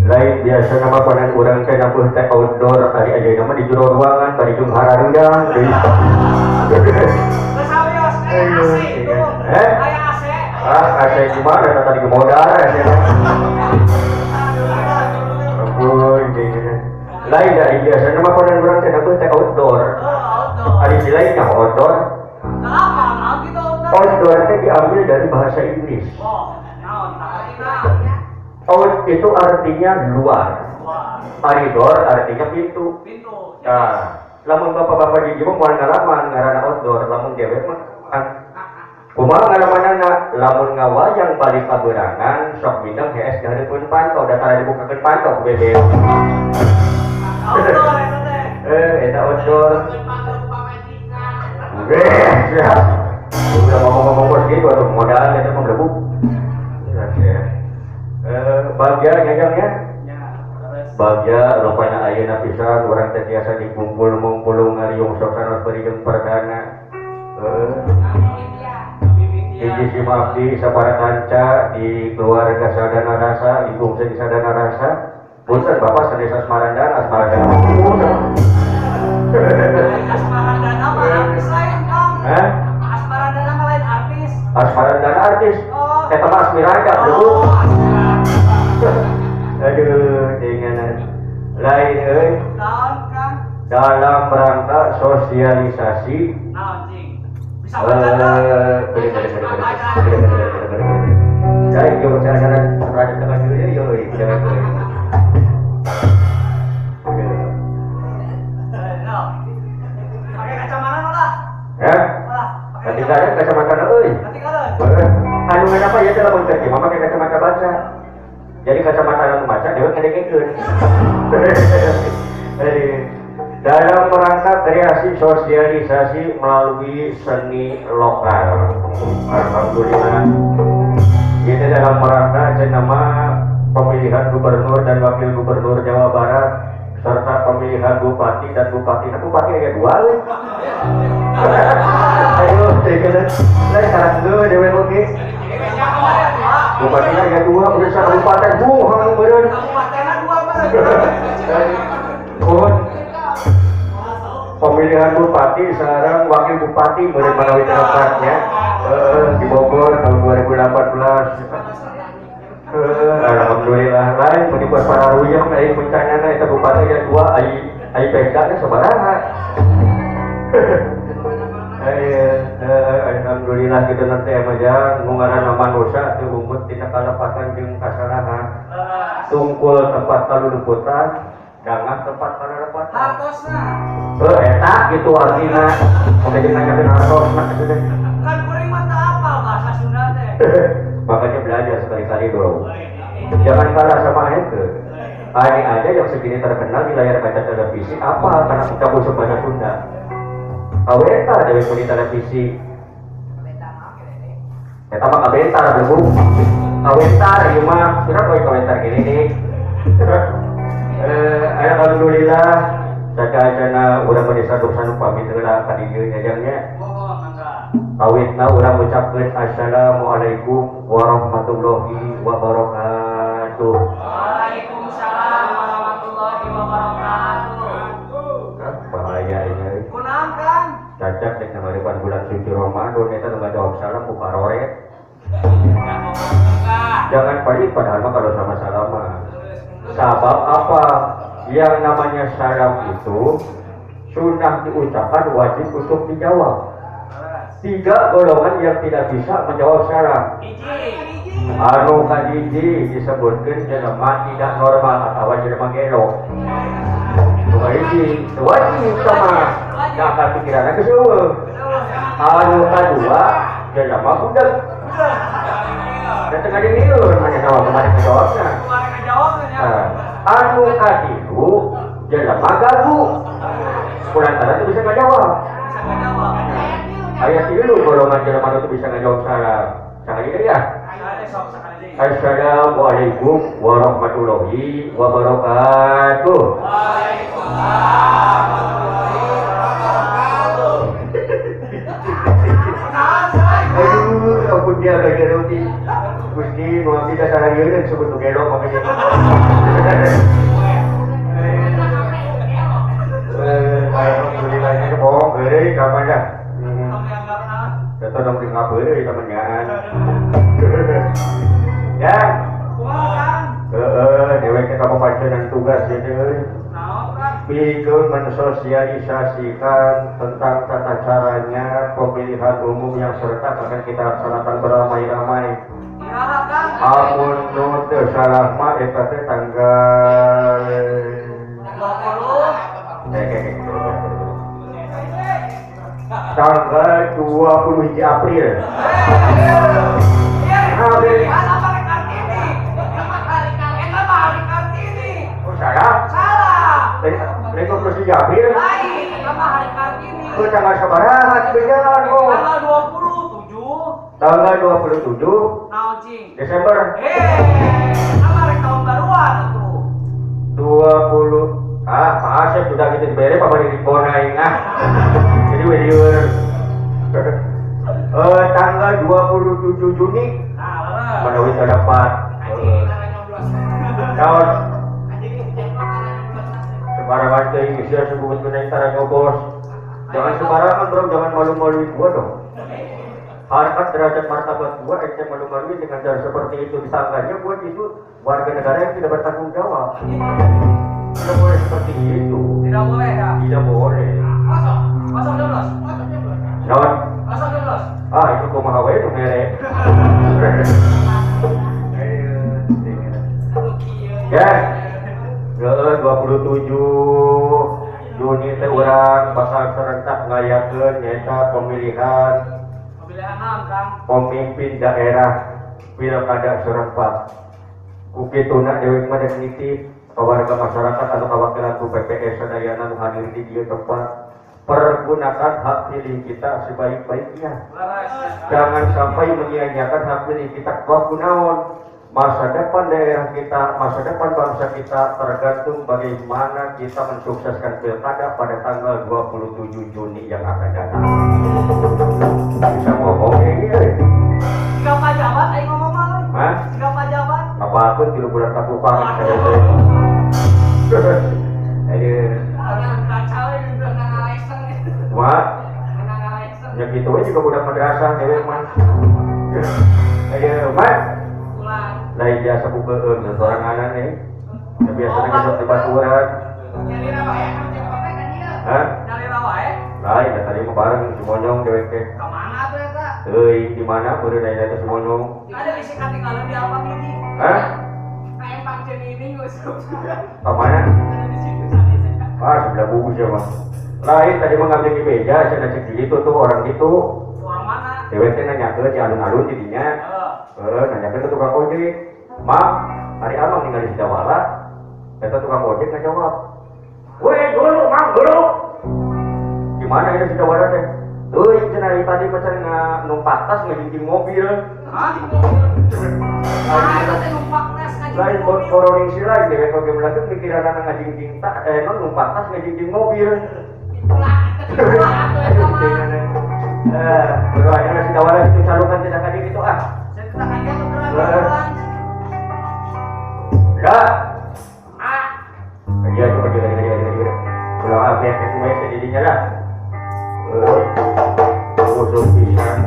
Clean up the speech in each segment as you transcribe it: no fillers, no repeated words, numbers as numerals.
Lain biasa nama panan urang teh nampeuh teh outdoor ari aja nama di jero ruangan bari jeung hararendang deui. Besawios AC itu. Aya AC. AC gimana tadi ke modal AC. Ampun deui. Lain dari biasa nama panan urang teh nampeuh teh outdoor. Ari si lain yang outdoor. Kenapa? Nah gitu Outdoor teh diambil dari bahasa Inggris. Out itu artinya luar. Koridor artinya pintu. Nah, lamun bapak-bapak di Jepang mau ngalaman ngaranna outdoor, lamun dewek mah kumaha ngalamanana, lamun ngawayang balik ka beurangan sok bidang HS dihareupeun pantau, datara dibukakeun pantau ku BBM. Outdoor eta teh. Eta outdoor. Ya. Udah ngomong-ngomong gitu atuh modal eta mah mlebu. Bagja nyajangnya bagja rupanya ayeuna pisan urang teh tiasa dikumpul-kumpul ngariung sokanos beureung perdana hiji si Mabdi sabaraha kanca di keluarga Sadana Rasa di bungsu Sadana Rasa punten Bapak Sanesa Asmarandana Asmarandana mah artis lain Kang. Asmarandana mah lain artis. Asmarandana artis. Eta mah Asmiranda dulu. Aduh, jangan lain dalam rangka sosialisasi. Bisa baca. Jadi yo cara-cara raja tengah dulu yo jangan tuh. Pakai kacamata lah. Ketika ada kacamata euy. Anu ngapa ya dalam bentuk mama pakai kacamata baca. Jadi kacamata anu maca dewe ngadekekeun. Dalam rangka kreasi sosialisasi melalui seni lokal. Alhamdulillah. Ini dalam rangka nama pemilihan gubernur dan wakil gubernur Jawa Barat serta pemilihan bupati dan bupati. Nah, bupati ada 2. Lain sekarang dulu dewe oke. Bupatinya ya dua, udah sa kabupaten hang beureun. Kabupatenna 2 mah. Kun. Pemilihan bupati sekarang wakil bupati beureun menawi tempatnya. Di Bogor tahun 2018. Alhamdulillah lain menyebut para ruyang ai bencana eta bupati ya dua ai pegangnya sabaraha. Alhamdulillah kita nanti aja mengarah manusia itu bungkut tidak kalepatan jeung kasarahan tungkul tempat kaluluputan jangan tempat kalepatan Hartosna. eta gitu artinya udah ditanyakan hartosna gitu deh Kan kuring mah teu apal bahasa Sunda teh. makanya belajar sekali-kali dong jangan kalah sama itu ini aja yang segini terkenal di layar kaca televisi apa karena kita busuk bahasa Sunda aweta dari di televisi eta mah kabentar Bu. Kabentar ieu mah kira poe kabentar gini nih. Alhamdulillah sakajana urang mah disaduk-saduk pamit heula ka dieu nyajangnya. Mohon mangga. Awitna urang ngucapkeun assalamualaikum warahmatullahi wabarakatuh. Waalaikumsalam warahmatullahi wabarakatuh. Bahaya ini. Kunaon Kang? Cacak dek namaripan bulan suci Ramadan eta nu ngajawab salam ku karoret. Jangan panik padahal mah kalau sama salam mah. Sabab apa? Yang namanya salam itu sunnah diucapkan wajib untuk dijawab. 3 golongan yang tidak bisa menjawab salam. Anu kadiji disebutkeun jelema tidak normal atau jelema gelo. Wajib, wajib sama nakal pikiranna geus eueuh. Anu kadua jelema budak. Dan tengah dinieur manya nawa kemarin jawabna. Anu katilu jelema gagu. Kurang-kurang itu bisa ngajawab. Aya 3 golongan jelema itu bisa ngajawab salam. Sakali deui ya. Assalamualaikum warahmatullahi wabarakatuh. Waalaikumsalam warahmatullahi wabarakatuh. Aduh, ampun dia gaya roti. Gusti, mau tidak salah dia yang sebut gelo makanya. Alhamdulillah ini bohong, gede kamanya. Kita dong tinggal beri temennya. Ya. Dewek kamu baca dan tugas ini. Bikin mensosialisasikan tentang tata caranya pemilihan umum yang serentak akan kita laksanakan beramai-ramai. Amun nu teu salah mah eta teh tanggal 20 April. Salah? Salah. 20 April? Lain, nama hari Kartini. Tanggal sabaraha bejalan kok? Tanggal 27. Tanggal 27 Naon cing? Desember. Nama hari tahun baruan tuh. 20 Asep sudah gitu dibere apa di Bona ingat. Jadi wedieur. Tanggal 27 Juni. Nah, Menawi terdapat tahun sembarangan teh sia sebut naik tara nyobos. Jangan sembarangan bro, jangan malu-maluin gua dong. Harkat derajat martabat gua ente malu-maluin dengan cara seperti itu. Disangkanya gua itu warga negara yang tidak bertanggung jawab. Tidak boleh seperti itu. tidak boleh ya. Tidak boleh. Masuk 12. Nawan? Masuk 12. Itu kumaha wae itu merek. Ya. 27 Juni teh urang bakal serentak ngayakeun nyaeta pemilihan pemimpin daerah pilkada serentak. Kukituna dewek mah nitip ka warga masyarakat anu kawakilan ku PPS sadayana nu hadir di dieu tempat. Pergunakan hak pilih kita sebaik-baiknya. Jangan sampai menyia-nyiakan hak pilih kita kunaon. Masa depan daerah kita, masa depan bangsa kita tergantung bagaimana kita mensukseskan pilkada pada tanggal 27 Juni yang akan datang. tukang saya teh. Aduh. Orang kacau itu nang Alexan itu. Mak, Nang Alexan. ya gitu aja juga budak madrasah cewek mah. Ayo, Mak. Pulang. Lain jasa bukeun orang anak nih. Biasanya kesot di baturan. Nyari rawa ya, kan jangan pakai kan dia. Hah? Nyari rawa ya. Lain ya tadi mah bareng si Monyong dewek teh. Kemana tuh ya kak? Euy, di mana beureun aya si Monyong? Ada di sekati kalau di apa ini? Hah? Kayak pancen ini nggak usah. Ka mana? Ada di situ sana saya. Ah, sebelah bungkus ya, Mas. Lain tadi mah ngambil di meja, cenah cek di itu tuh orang itu. Orang mana? Dewek teh nanya ke si alun-alun didinya. Nanya ke tukang ojek. Mak, hari abang tinggal di Sidawala. Eta tukang ojek ngajawab. Weh, dulu, Mang, dulu. Gimana ini Sidawala teh? Euy, cenah tadi pacar numpak tas ngajinjing mobil. Hah? Ah, itu teh numpak tes ngaji Lain mobil. koroning sila, dewek oge melakukan pikiran anak ngajinjing tak, numpak tas ngajinjing mobil. Itulah tuh ya sama. Berdoanya si Dawala itu calonkan tidak kadik itu ah. Cerita aja tuh keren. Enggak. Ah, Iya itu pergi. Kalau apa yang kedua sejadinya lah. Usul pisan.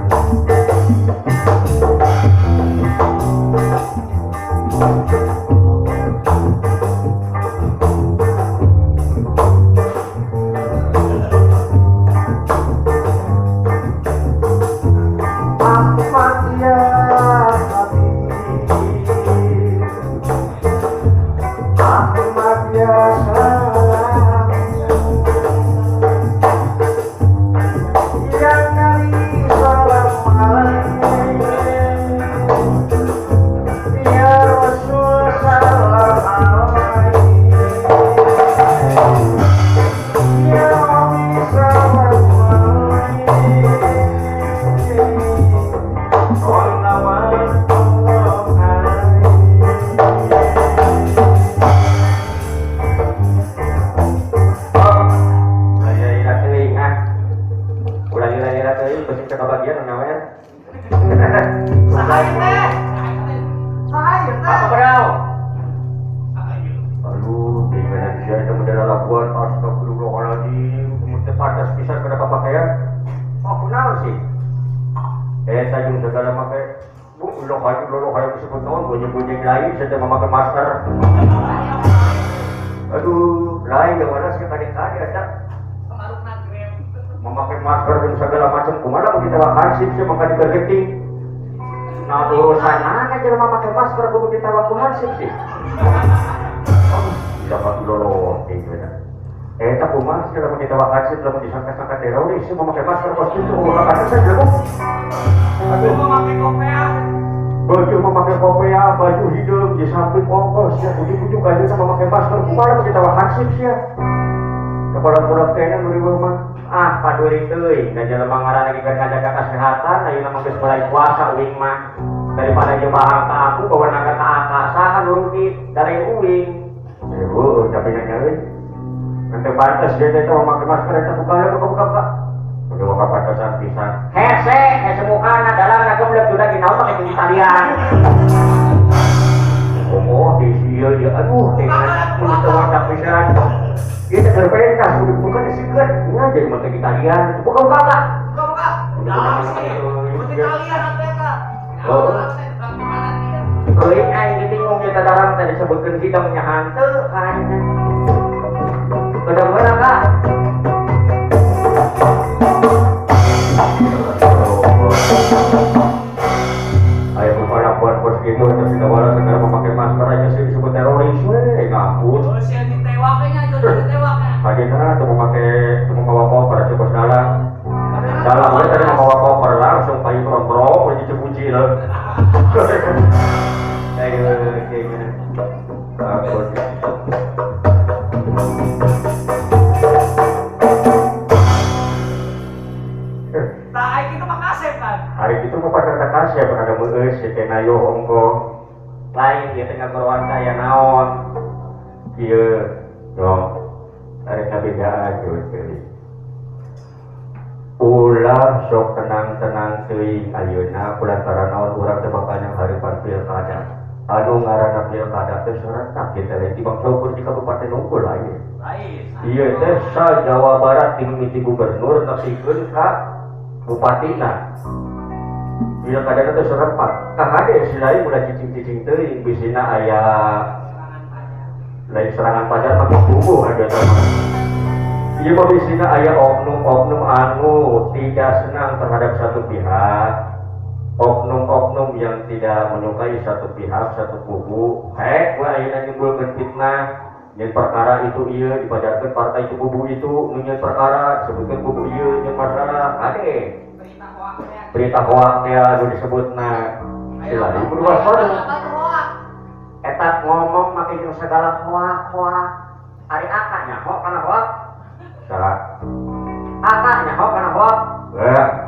Aduh, lain yang mana sih tadi ada memakai masker dan segala macam. Kumana begitu hansip sih maka dikergeting. Nah urusan mana aja memakai masker kudu ditawa ku hansip sih. Oh, dapat lolo gitu ya. Tak kumaha sih kalau kita hansip lamun disangka-sangka teroris sih memakai masker kostum itu ulah kata saja bu. Aduh, memakai kopea. baju memakai kopea, baju hidup di samping ongkos ya, ujung-ujung kali sama memakai masker, kumana kita hansip sih ya. Kepala-kepala kayaknya beri mah, paduring teuing, dan jalan mangaran lagi kan ngajaga kesehatan, ayo nama geus mulai puasa uing mah, daripada dia bahang ke aku, bawa naga ke akasa kan rugi dari uing. Tapi nanya nanti batas dia itu memakai masker itu buka pak. Udah buka batasan pisang. Hese mukana dalam naga belum sudah ginau pakai tinggi talian. Di sini dia, aduh, dengan menurut tak pisang. Kita berpentas, bukan disingkat, ngajar mata Italian. Buka. Buka. Dalam sih. Bukan Italian apa ya kak? Kalau ini bingung kita dalam tadi sebutkan hidungnya hantu kan. Benar-benar kak. Ayo buka laporan bos gitu, terus kita walau segera memakai masker aja sih disebut teroris, ngampun. Akhirnya tuh memakai koper aja bos dalam dia tadi membawa koper langsung pakai rontrok pergi cepuci loh. Ayo kayak gini takut. Hari itu mau pada kasih ada mueus si kenayo ongko lain dia tengah berwarna ya naon kieu yo tarik kabedaan gitu. Ulah sok tenang teuing ayeuna kulantaran naon urang teh bakal yang hari pilkada. anu ngaranna pilkada teh serentak kita lain tibang saukur di Kabupaten Unggul lain. Iya teh sa Jawa Barat dimimiti gubernur nepikeun ka bupatina. Pilkada teh serentak. Kahade si lain udah cicing-cicing teuing bisina aya lain serangan pajak mah kubu ada sama. Iya mah bisina aya oknum-oknum anu tidak senang terhadap satu pihak. Oknum-oknum yang tidak menyukai satu pihak, satu kubu. Gua ayeuna nyimpulkeun fitnah, nyen perkara itu ieu dipajarkeun partai itu kubu itu, nyen perkara disebutkeun kubu ieu nyen masalah ade. Berita hoak teh anu disebutna. Sila di berubah sorong. Eta ngomong make jeung segala hoak. Ari akanya hoak kana hoak. Salah. Akanya hoak kana hoak.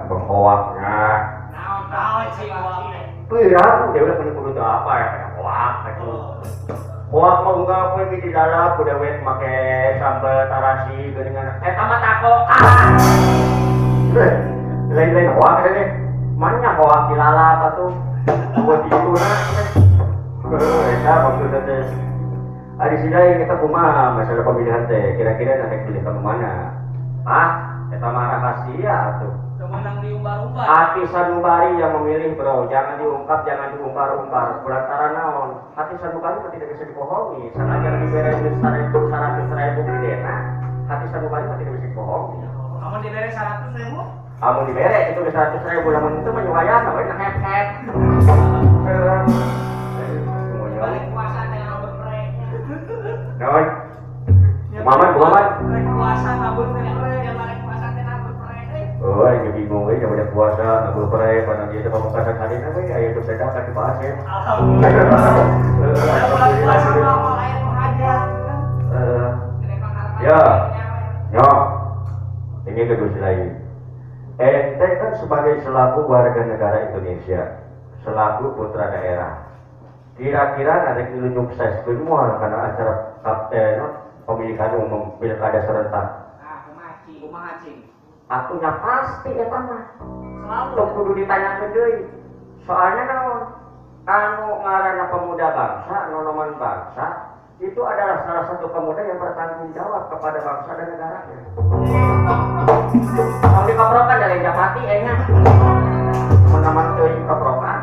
Hoaknya. Pirang, dia udah punya kudu apa ya kayak hoak itu. Hoak mah enggak apa di dalam udah wet make sambal tarasi geuningan. Mah tako. Lain-lain hoak deh. Mana hoak dilalap atuh. Buat itu nah. Eta maksudnya teh. Ari sidai kita kumaha masalah pemilihan teh. Kira-kira nanti pilih ke mana? Eta mah rahasia atuh. Menang diumbar-umbar. Hati sanubari yang memilih bro, jangan diungkap, jangan diumbar-umbar. Kulantaran naon? Hati sanubari tidak bisa dibohongi. Sanajan dibere 100.000 gede. Hati sanubari tidak bisa dibohongi. Kamu dibere 100.000? Kamu dibere itu 100.000, namun itu menyuayan, namanya ngehep-hep. Balik puasa teh ngabur prek. Naon? Muhammad. Balik puasa ngabur prek, yang balik puasa teh ngabur prek. Oh, ini bingung ya, udah puasa, ngabur prek, pada dia itu pemekasan hadina, ayo itu sedang kan dibahas ya. Alhamdulillah. Balik puasa ngabur air mengajar. Ya, ini kedua lain. Ente kan sebagai selaku warga negara Indonesia, selaku putra daerah, kira-kira ada yang nyukseskeun moal karena acara pemilihan umum pilkada serentak. Kumaha cing? Akunya pasti eta mah. Selalu Tong kudu ditanyakeun deui. Soalnya naon? Anu ngaranna pemuda bangsa, nonoman bangsa, itu adalah salah satu pemuda yang bertanggung jawab kepada bangsa dan negaranya. Kalau dikeprokan dari Japati, enya menaman teuing keprokan.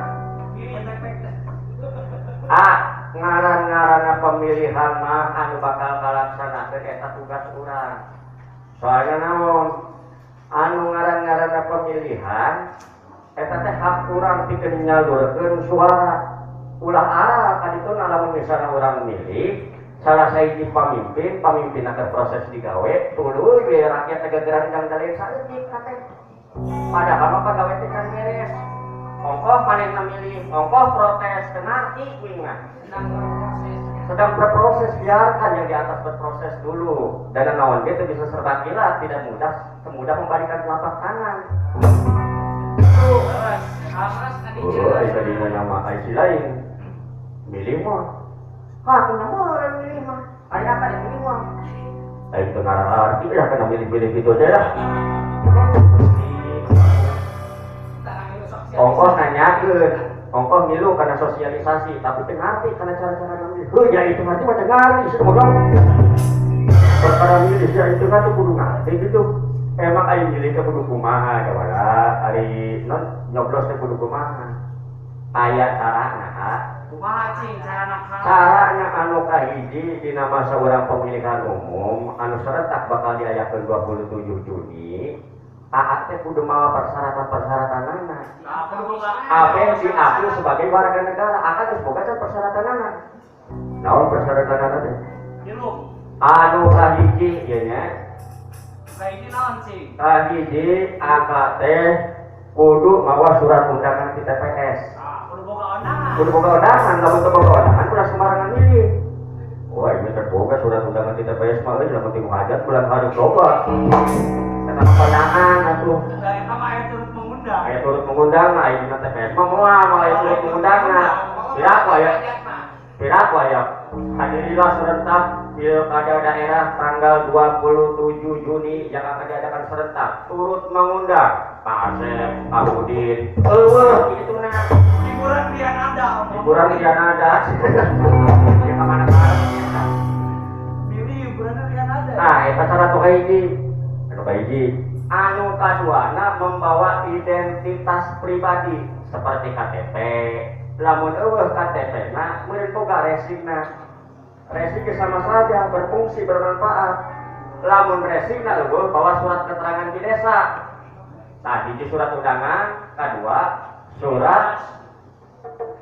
Ngaran-ngaranna pemilihan mah anu bakal kalaksanakeun eta tugas urang. Soalnya naon? Anu ngaran-ngaranna pemilihan eta teh hak urang pikeun nyalurkeun suara. Ulah kaditu lamun misalna urang milih salah sahiji pamimpin akan proses digawe tuluy we rakyat tegegeran kang dalem saeutik teh. Padahal mah pagawe teh kan beres. Ongkoh manehna milih, ongkoh protes kenarti kuing mah. Sedang berproses, biarkan yang di atas berproses dulu. Dan naon dia bisa serba kilat, tidak semudah membalikan telapak tangan. Tadi nama IC lain. Milih mah. Aku nama orang milih mah. Ayah kan yang milih mah. Itu ngarang arti lah kena milih-milih gitu aja lah. Ongkoh nanyakeun, ongkoh milu karena sosialisasi, tapi tengarti karena cara-cara ngambil. Ya itu nanti macam ngari, sudah ngomong. Perkara milih ya itu kan tuh kudu ngerti gitu. Emang ayo milih ke kudu kumaha, ya wala. Hari non nyoblos ke kudu kumaha. Aya carana. Kumaha cing carana? Caranya anu kahiji dina masa urang pemilihan umum anu serentak bakal diayakeun 27 Juni. teh kudu mawa persyaratan-persyaratanana. Apa yang diaku sebagai warga negara akan terus boga persyaratanana. Naon persyaratanana teh? Anu kahiji ieu nya. Kahiji naon sih? Kahiji teh kudu mawa surat undangan di TPS. Kudu boga undangan. Kudu boga undangan, lamun teu boga undangan udah sembarangan milih. Wah, ini terboga surat undangan di TPS mah euy lamun teu hajat bulan hari coba. Kata kondangan atuh. Dari sama aya turut mengundang. Aya turut mengundang, aya dina TPS mah moal aya turut mengundang. Piraku aya? Piraku aya? Hadirilah serentak Pilkada daerah tanggal 27 Juni yang akan diadakan serentak. Turut mengundang Pak Asep, Pak Udin. Eueuh, kitu nah. Hiburan Rian ada. Hiburan Rian ada. Dia kemana mana? Ini hiburan Rian ada. Nah, eta cara tuh hiji. Anu kaduana membawa identitas pribadi seperti KTP. Lamun eueuh KTP na meureun boga resingna. Resing sama saja berfungsi bermanfaat. Lamun resingna eueuh bawa surat keterangan di desa. Tadi di surat undangan, kedua surat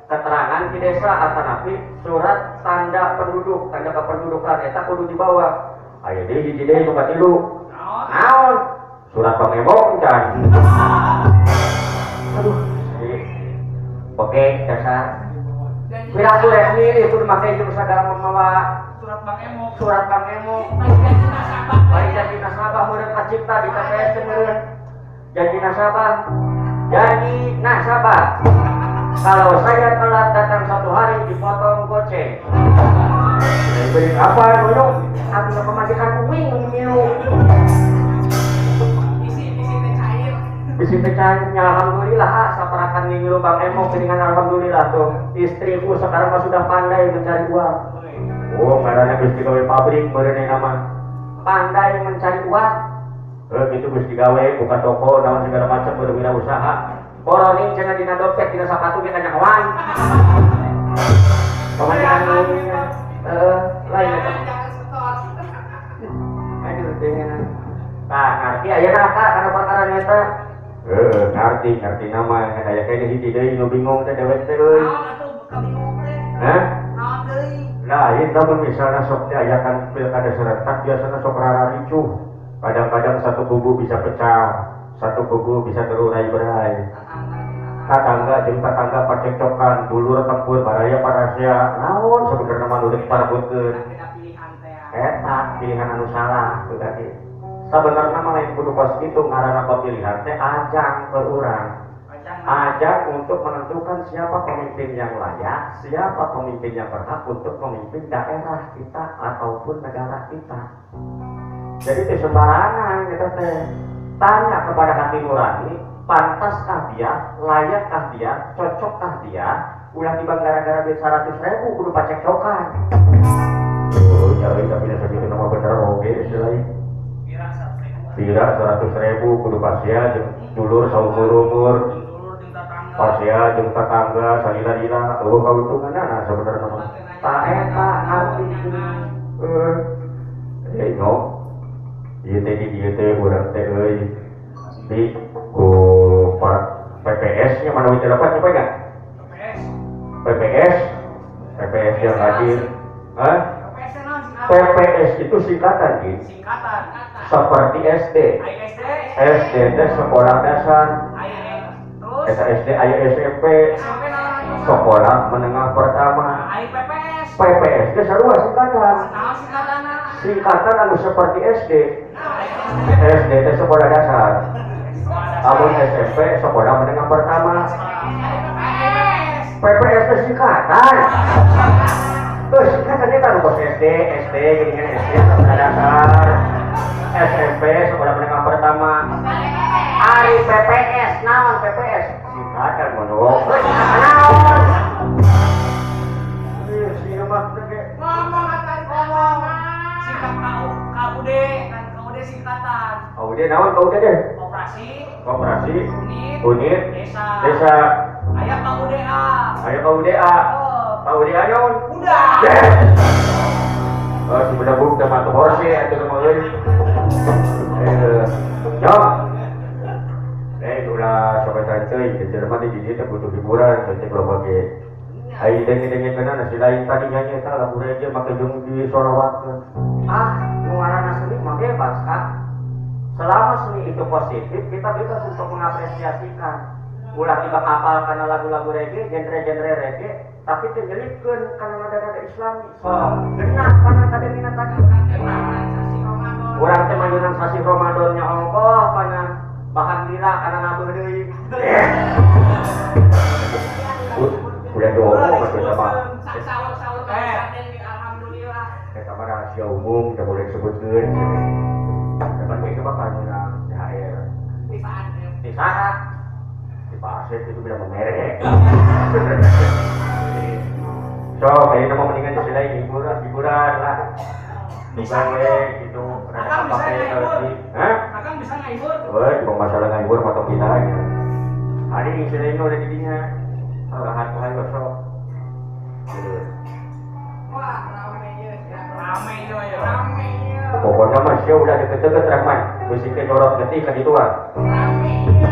keterangan di desa atau napi surat tanda penduduk, tanda kependudukan eta kudu dibawa. Ayo deui hiji deui nu katilu. Naon? Surat pengemo can. Aduh. Oke, dasar. Kira aku lihat ini itu memakai jurus segala membawa Surat Bang Emo. surat Bang Emo. Baik jadi nasabah meureun kacipta di TPS meureun. Janji nasabah. Janji nasabah. Kalau saya telat datang 1 hari dipotong goceng. Beri apa dulu? Aku nggak pemajikan kuing ngilu. Bisi pecahnya alhamdulillah saparakan ngilu Bang Emo dengan alhamdulillah tuh istriku sekarang mah sudah pandai mencari uang. Oh, karena Gusti gawe pabrik berenai nama pandai mencari uang. Gitu Gusti gawe buka toko naon segala macam berwirausaha. Koroni cenah dina dompet dina sapatu kita nyawan. Pemajikan lain eta. Aduh dengan. Nah, ngerti ayeuna Kak kana perkara eta. Ngerti nama kayak kayaknya hiji deui nu bingung teh dewek teh euy. Naon atuh kabingung teh? Hah? Naon deui? Lain namun misalnya sok diayakan pilkada serentak biasanya sok rara ricuh. Kadang-kadang satu kubu bisa pecah, satu kubu bisa terurai berai. Tetangga jeung tetangga pacekcokan, dulur tempur baraya parasia. Naon sabenerna mah nu diparebutkeun. Eta pilihan anu salah tuh tadi. Sebenarnya mah lain kudu kos kitu ngaranna pemilihan teh ajang perurang. Ajang untuk menentukan siapa pemimpin yang layak, siapa pemimpin yang berhak untuk memimpin daerah kita ataupun negara kita. Jadi sembarangan kita teh tanya kepada hati nurani, pantaskah dia, layakkah dia, cocokkah dia, ulah tiba gara-gara duit 100.000 kudu pacekcokan. Oh, jadi tapi sakitu nama bener oge selain Tira 100.000 kudu pasia jeung dulur saumur-umur. Pasia jeung tetangga salila-lila eueuh kauntunganna sabenerna mah. Ta eta arti no. Ieu teh urang teh euy di ku PPS nya mana wicara apa coba enggak? PPS yang hadir. Hah? PPS itu singkatan gitu. Singkatan. Seperti SD. SD itu sekolah dasar. SD aya SMP. Sekolah menengah pertama. PPS itu sarua singkatan. Singkatan anu seperti SD. SD itu sekolah dasar. Amun SMP sekolah menengah pertama. PPS itu singkatan. Terus singkatannya kan bos SD gini SD sekolah dasar. SMP sekolah menengah pertama. Ari PPS, naon PPS? Singkatan monok. Naon? Sing mah teh. Ngomong. Singkat KUD, kan KUD singkatan. KUD naon KUD deh? Koperasi. Unit. Desa. Aya KUDA. KUDA naon? Udah. Oh, sebenarnya bukan matu horse atau nama lain. Nyok. Ulah sobat santai, kecerman di sini butuh hiburan, cocok lo pakai. Ayo dengen kena nasi lain tadi nyanyi tak lagu aja makai jung di Sarawak. Nuarana seni mah bebas Kak. Selama seni itu positif, kita bebas untuk mengapresiasikan. Ulah tiba kapal karena lagu-lagu reggae, genre-genre reggae, tapi terjelipkan karena nada-nada Islami. Genah karena tadi minat tadi. Urang teh mayunan sasi Ramadannya ongkoh karena bahan lila karena nabuh deui. Udah ngomong masih sama. Alhamdulillah. Eta mah rahasia umum, tidak boleh disebutkeun. Dapat ke coba karena THR. Di saat Pak Asep itu bilang memerek. So, kayak nama mendingan di sini hiburan lah. Bukan gitu. Akang bisa ngehibur. Hah? Akang bisa ngehibur. Wah, cuma masalah ngehibur atau kita gitu. Hari ini sini udah jadinya. Lahan gosok. Wah, rame ya. Pokoknya mas ya udah deket-deket Rahman. Musiknya jorok ketika gitu kan. Rame ya.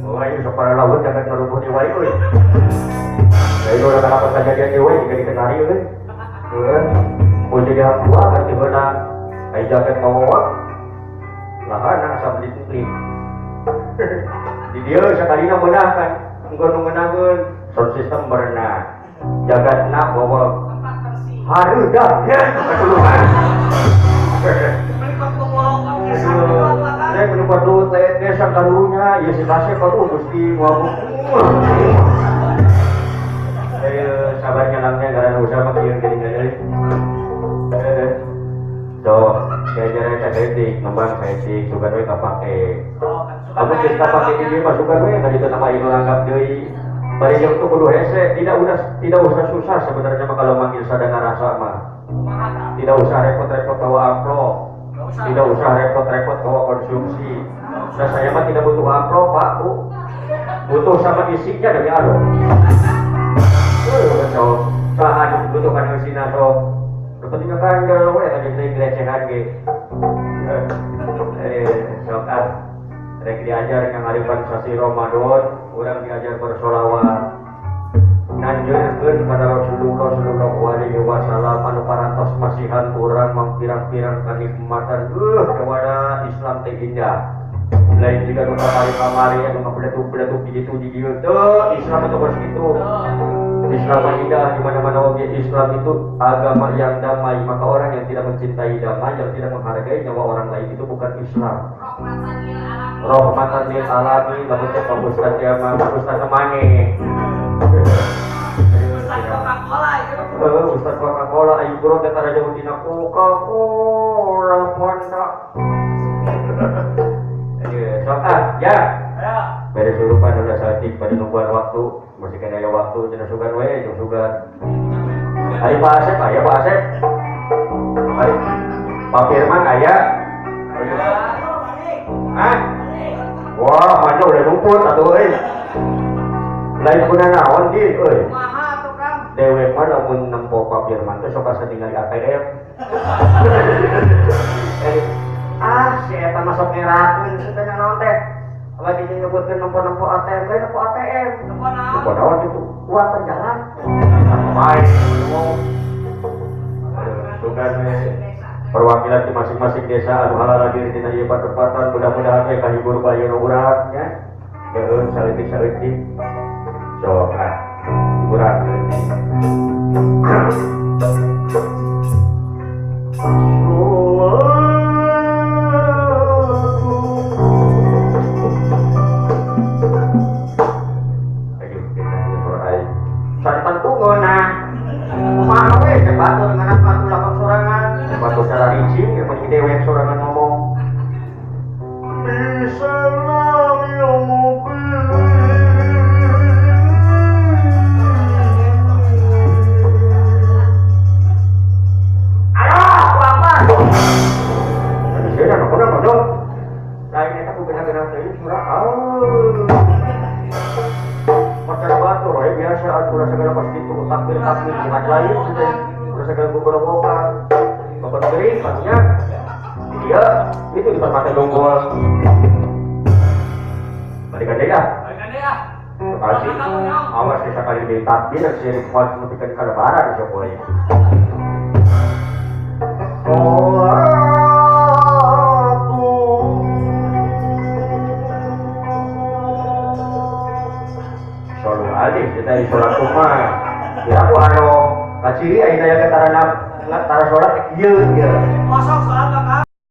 Oh, ayo separa laut jangan merubuh di wae euy. Saya udah dapat kejadian di wae jika dikenali euy. Mau jadi aqua kan tiba-tiba ai jaket bawa. Lahan asam ditutli. Di dia sekali meunah kan. Engko menangkeun sound system berenang. Jagatna bawa Tempat bersih. hareudah ya ketuluhan. Menikot ngomong kamu kisah kedua kan. Saya menumpah dulu desa karunya, ya si kasih kalau mesti ngomong. Saya sabarnya lamnya karena usaha makin gini. So, saya jalan etik, ngembang etik, suka gue nggak pakai. Aku kita pakai ini masukan gue, tadi itu nama ini langgap deui. Bari yang itu kudu hese, tidak usah susah sebenarnya mah kalau manggil sadana rasa mah. Tidak usah repot-repot bawa amplop. Tidak usah repot-repot bawa konsumsi. Nah, saya mah tidak butuh amplop, Pak, Bu. Butuh sama isinya demi Allah. So, sahan butuhkan mesinnya so. Penting kan kalau we tadi sering gelecehan ge. Sok rek diajar yang haripan sasi Ramadan, orang diajar bersolawat. Nanjurkeun pada Rasulullah sallallahu alaihi wasallam anu parantos masihan urang mangpirang-pirang kanikmatan kepada Islam teh indah. Lain jika nu kali kamari anu ngapeletuk-peletuk di ditu di dieu teu Islam itu bos gitu. Islam indah di mana-mana objek Islam itu agama yang damai, maka orang yang tidak mencintai damai, yang tidak menghargai nyawa orang lain itu bukan Islam. Rahmatan lil alamin, lalu cek Ustaz ya mah Ustaz temani. Ustaz Coca-Cola itu. Ustaz Coca-Cola ayo bro teh tara jauh dina Coca-Cola Fanta. Ya. Beres urupan udah satik pada nungguan waktu, masih kena ya waktu jenis sugan we, jeung sugan. Hari Pak Asep, aya Pak Asep. Hari Pak Firman aya. Hah? Wah, mana udah rumput atuh euy. Lain puna naon di euy. Kumaha tuh Kang? Dewek mah lamun nempo Pak Firman teh sok asa ningali ATM. Si eta masuk ngerakeun teh naon teh. Lagi nyebutkeun nempo ATM, nempo ATM. Nempo naon itu? Uang berjalan. Baik, sugan perwakilan di masing-masing desa anu halal diri dina ieu patempatan mudah-mudahan we kahibur bayeuna urang nya. Geun saletik-saletik. So, hiburan. Batu secara rinci, yang penting dewek sorangan ngomong. Bisalah ya mobil. Alah, apa? Tadi saya nak kodok. Lainnya aku benar-benar dari surah. Pacar batu, roy biasa. Aku rasa kalau pasti itu takbir jihad lain sudah. Rasa kalau gubernur lokal. Bapak negeri, katanya dia itu di permata donggol. Balikan deh ya. Kasih, awas bisa kali di takbir dan sering kuat memberikan kelebaran siapa boy. Selalu alih kita di sholat rumah. Kira aku anu kaciri aina yang ketarana tara sholat ieu. Kosong